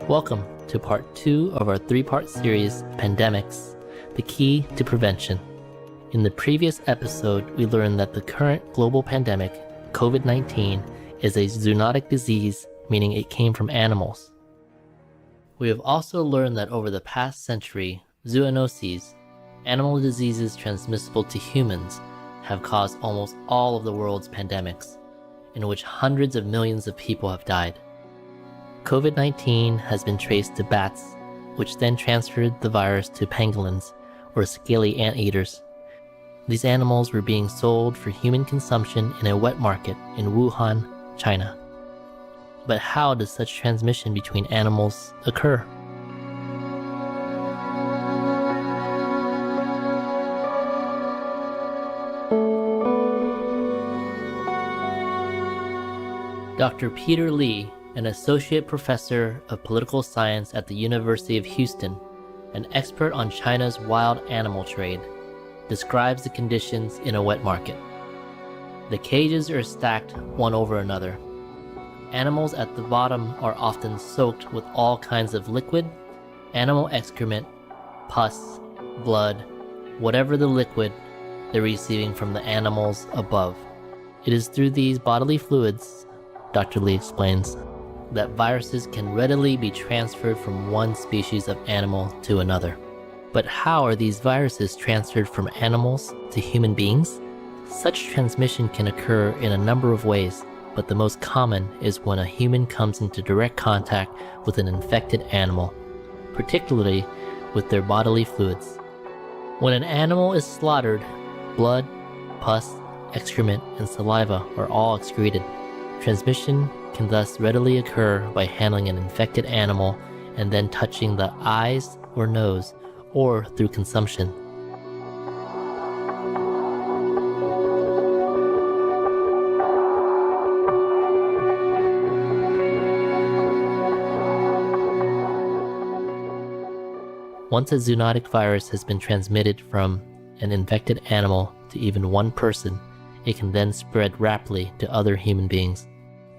Welcome to part 2 of our 3-part series, Pandemics, the Key to Prevention. In the previous episode, we learned that the current global pandemic, COVID-19, is a zoonotic disease, meaning it came from animals. We have also learned that over the past century, zoonoses, animal diseases transmissible to humans, have caused almost all of the world's pandemics, in which hundreds of millions of people have died. COVID-19 has been traced to bats, which then transferred the virus to pangolins, or scaly anteaters. These animals were being sold for human consumption in a wet market in Wuhan, China. But how does such transmission between animals occur? Dr. Peter Lee, an associate professor of political science at the University of Houston, an expert on China's wild animal trade, describes the conditions in a wet market. The cages are stacked one over another. Animals at the bottom are often soaked with all kinds of liquid, animal excrement, pus, blood, whatever the liquid they're receiving from the animals above. It is through these bodily fluids, Dr. Lee explains, that viruses can readily be transferred from one species of animal to another. But how are these viruses transferred from animals to human beings? Such transmission can occur in a number of ways, but the most common is when a human comes into direct contact with an infected animal, particularly with their bodily fluids. When an animal is slaughtered, blood, pus, excrement, and saliva are all excreted. Transmission can thus readily occur by handling an infected animal and then touching the eyes or nose, or through consumption. Once a zoonotic virus has been transmitted from an infected animal to even one person, it can then spread rapidly to other human beings.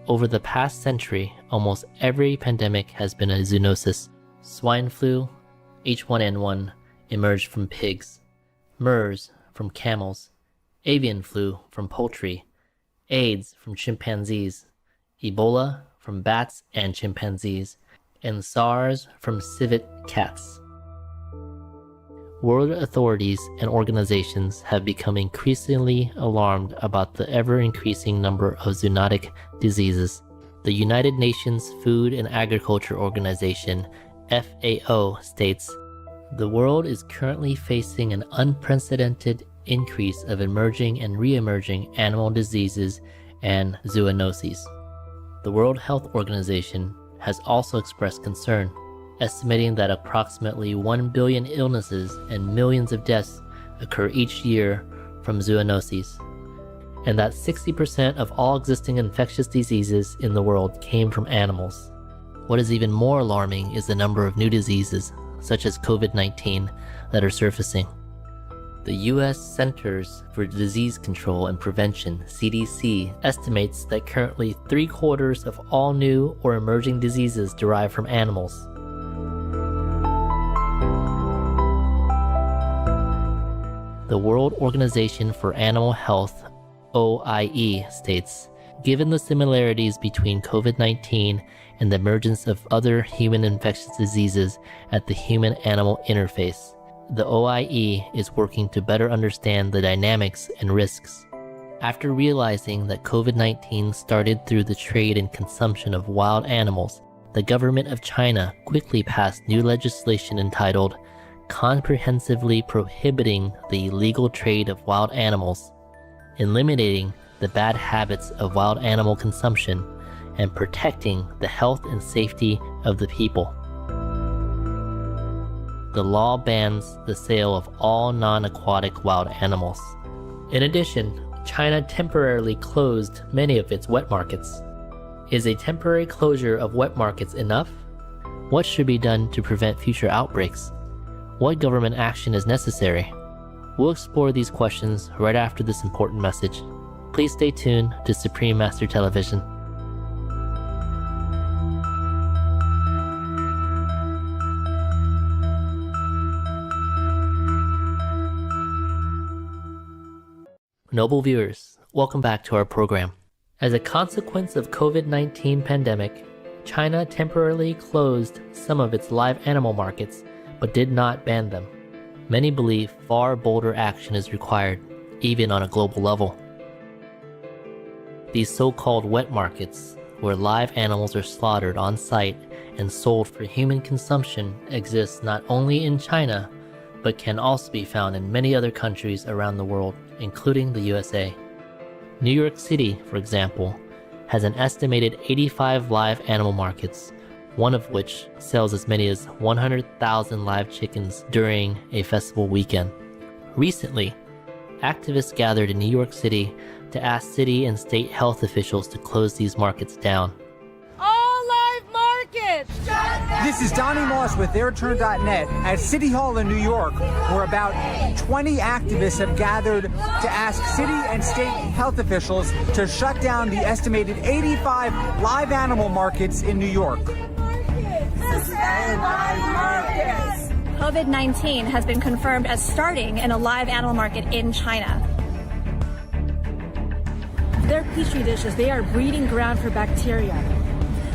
Over the past century, almost every pandemic has been a zoonosis. Swine flu, H1N1, emerged from pigs, MERS from camels, avian flu from poultry, AIDS from chimpanzees, Ebola from bats and chimpanzees, and SARS from civet cats. World authorities and organizations have become increasingly alarmed about the ever-increasing number of zoonotic diseases. The United Nations Food and Agriculture Organization, FAO, states, "The world is currently facing an unprecedented increase of emerging and re-emerging animal diseases and zoonoses." The World Health Organization has also expressed concern, estimating that approximately 1 billion illnesses and millions of deaths occur each year from zoonoses, and that 60% of all existing infectious diseases in the world came from animals. What is even more alarming is the number of new diseases, such as COVID-19, that are surfacing. The U.S. Centers for Disease Control and Prevention, CDC, estimates that currently 3/4 of all new or emerging diseases derive from animals. The World Organization for Animal Health, OIE, states, "Given the similarities between COVID-19 and the emergence of other human infectious diseases at the human-animal interface, the OIE is working to better understand the dynamics and risks." After realizing that COVID-19 started through the trade and consumption of wild animals, the government of China quickly passed new legislation entitled "Comprehensively Prohibiting the Illegal Trade of Wild Animals," eliminating the bad habits of wild animal consumption and protecting the health and safety of the people. The law bans the sale of all non-aquatic wild animals. In addition, China temporarily closed many of its wet markets. Is a temporary closure of wet markets enough? What should be done to prevent future outbreaks? What government action is necessary? We'll explore these questions right after this important message. Please stay tuned to Supreme Master Television. Noble viewers, welcome back to our program. As a consequence of COVID-19 pandemic, China temporarily closed some of its live animal markets, but did not ban them. Many believe far bolder action is required, even on a global level. These so-called wet markets, where live animals are slaughtered on site and sold for human consumption, exist not only in China, but can also be found in many other countries around the world, including the USA. New York City, for example, has an estimated 85 live animal markets, one of which sells as many as 100,000 live chickens during a festival weekend. Recently, activists gathered in New York City to ask city and state health officials to close these markets down. All live markets! This is Donnie Moss with TheirTurn.net at City Hall in New York, where about 20 activists have gathered to ask city and state health officials to shut down the estimated 85 live animal markets in New York. COVID-19 has been confirmed as starting in a live animal market in China. They're petri dishes. They are breeding ground for bacteria.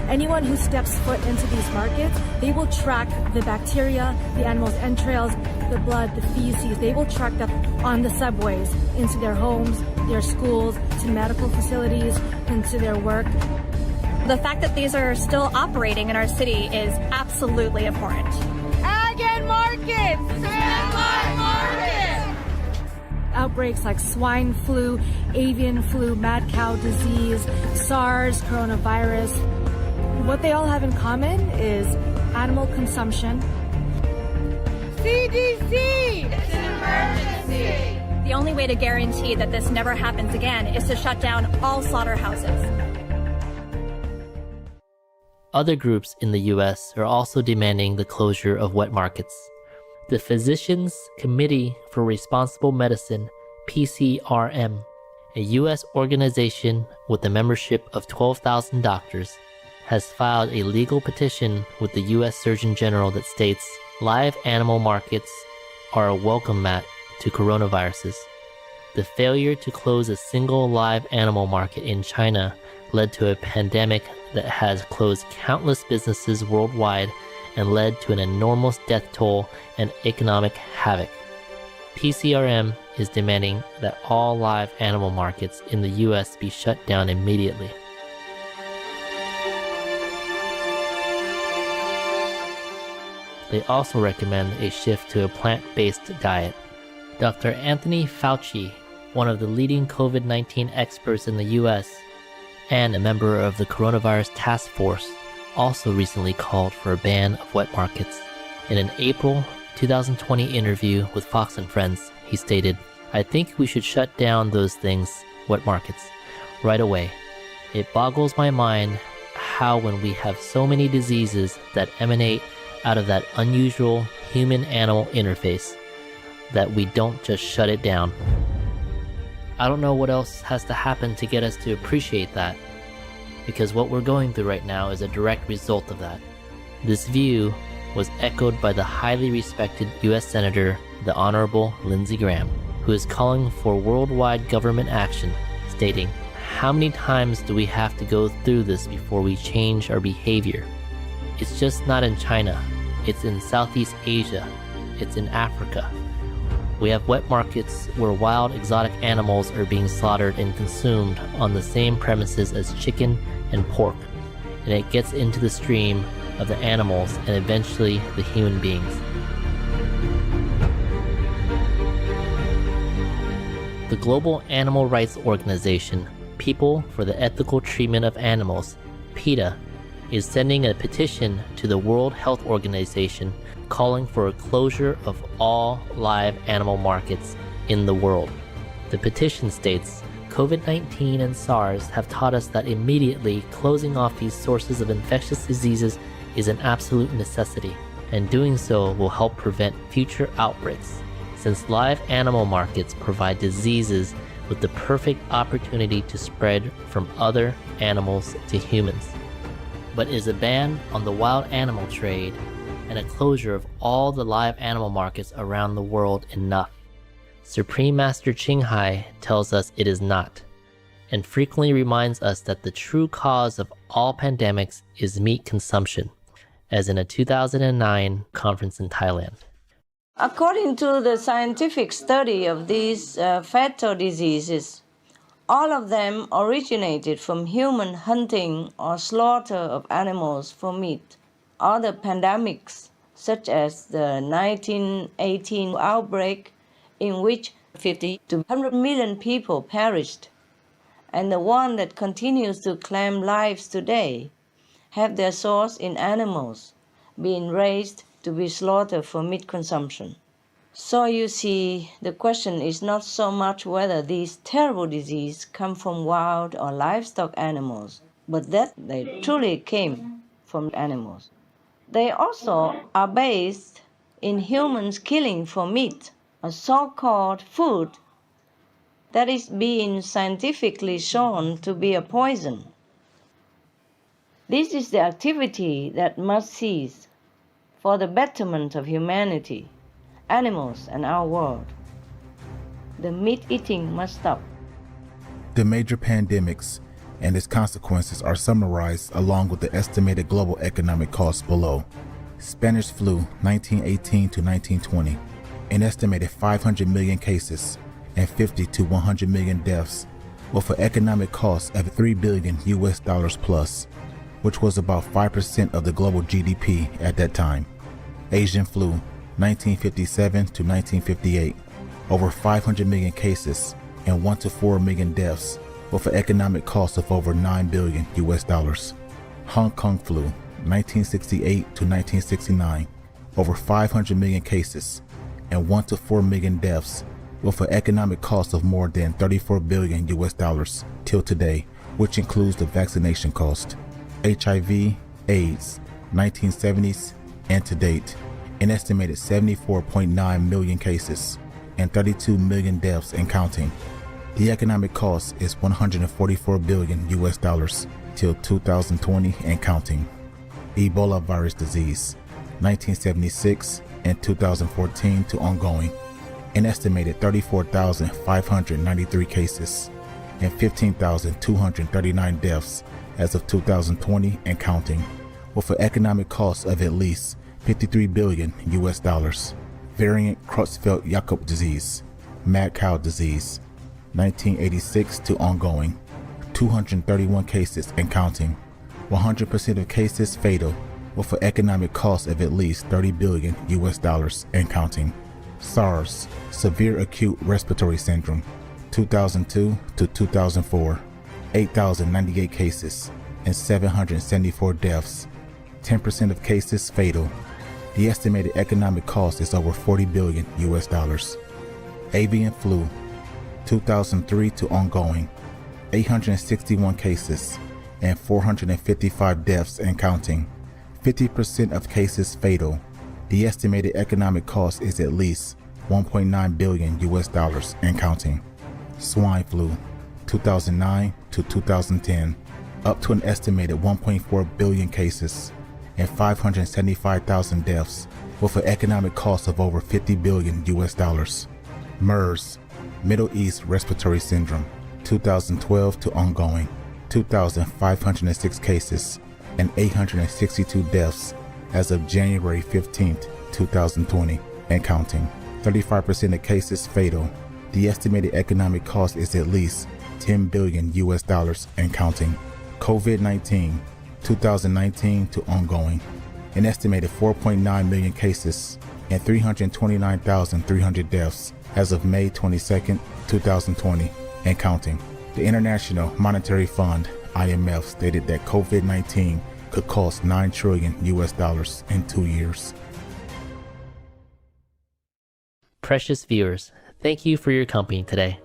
Anyone who steps foot into these markets, they will track the bacteria, the animal's entrails, the blood, the feces. They will track them on the subways into their homes, their schools, to medical facilities, into their work. The fact that these are still operating in our city is absolutely abhorrent. Ag and markets! Stand by markets! Outbreaks like swine flu, avian flu, mad cow disease, SARS, coronavirus. What they all have in common is animal consumption. CDC! It's an emergency! The only way to guarantee that this never happens again is to shut down all slaughterhouses. Other groups in the US are also demanding the closure of wet markets. The Physicians Committee for Responsible Medicine, PCRM, a US organization with a membership of 12,000 doctors, has filed a legal petition with the US Surgeon General that states live animal markets are a welcome mat to coronaviruses. The failure to close a single live animal market in China led to a pandemic that has closed countless businesses worldwide and led to an enormous death toll and economic havoc. PCRM is demanding that all live animal markets in the US be shut down immediately. They also recommend a shift to a plant-based diet. Dr. Anthony Fauci, one of the leading COVID-19 experts in the US and a member of the coronavirus task force, also recently called for a ban of wet markets. In an April 2020 interview with Fox and Friends, he stated, "I think we should shut down those things, wet markets, right away. It boggles my mind how when we have so many diseases that emanate out of that unusual human-animal interface, that we don't just shut it down." I don't know what else has to happen to get us to appreciate that, because what we're going through right now is a direct result of that. This view was echoed by the highly respected US Senator, the Honorable Lindsey Graham, who is calling for worldwide government action, stating, "How many times do we have to go through this before we change our behavior? It's just not in China. It's in Southeast Asia. It's in Africa. We have wet markets where wild exotic animals are being slaughtered and consumed on the same premises as chicken and pork, and it gets into the stream of the animals and eventually the human beings." The global animal rights organization, People for the Ethical Treatment of Animals, PETA, is sending a petition to the World Health Organization calling for a closure of all live animal markets in the world. The petition states, "COVID-19 and SARS have taught us that immediately closing off these sources of infectious diseases is an absolute necessity, and doing so will help prevent future outbreaks, since live animal markets provide diseases with the perfect opportunity to spread from other animals to humans. But is a ban on the wild animal trade and a closure of all the live animal markets around the world enough? Supreme Master Hai tells us it is not, and frequently reminds us that the true cause of all pandemics is meat consumption, as in a 2009 conference in Thailand. According to the scientific study of these fatal diseases, all of them originated from human hunting or slaughter of animals for meat. Other pandemics, such as the 1918 outbreak, in which 50 to 100 million people perished, and the one that continues to claim lives today, have their source in animals being raised to be slaughtered for meat consumption. So you see, the question is not so much whether these terrible diseases come from wild or livestock animals, but that they truly came from animals. They also are based in humans killing for meat, a so-called food that is being scientifically shown to be a poison. This is the activity that must cease for the betterment of humanity, animals, and our world. The meat eating must stop. The major pandemics and its consequences are summarized along with the estimated global economic costs below. Spanish flu 1918 to 1920, an estimated 500 million cases and 50 to 100 million deaths, with an economic cost of $3 billion plus, which was about 5% of the global GDP at that time. Asian flu 1957 to 1958, over 500 million cases and 1 to 4 million deaths, with an economic cost of over $9 billion. Hong Kong flu 1968 to 1969, over 500 million cases and 1 to 4 million deaths, with an economic cost of more than $34 billion till today, which includes the vaccination cost. HIV, AIDS, 1970s, and to date, an estimated 74.9 million cases and 32 million deaths and counting. The economic cost is $144 billion till 2020 and counting. Ebola virus disease, 1976 and 2014 to ongoing, an estimated 34,593 cases and 15,239 deaths as of 2020 and counting, with an economic cost of at least $53 billion. Variant Creutzfeldt-Jakob disease, mad cow disease, 1986 to ongoing, 231 cases and counting, 100% of cases fatal, with an economic cost of at least $30 billion and counting. SARS, severe acute respiratory syndrome, 2002 to 2004, 8,098 cases and 774 deaths, 10% of cases fatal. The estimated economic cost is over $40 billion. Avian flu, 2003 to ongoing, 861 cases and 455 deaths and counting, 50% of cases fatal. The estimated economic cost is at least $1.9 billion and counting. Swine flu, 2009 to 2010, up to an estimated 1.4 billion cases and 575,000 deaths, with an economic cost of over $50 billion. MERS, Middle East Respiratory Syndrome, 2012 to ongoing, 2,506 cases and 862 deaths as of January 15, 2020 and counting. 35% of cases fatal. The estimated economic cost is at least $10 billion and counting. COVID-19, 2019 to ongoing, an estimated 4.9 million cases and 329,300 deaths as of May 22, 2020 and counting. The International Monetary Fund, IMF, stated that COVID-19 could cost $9 trillion in 2 years. Precious viewers, thank you for your company today.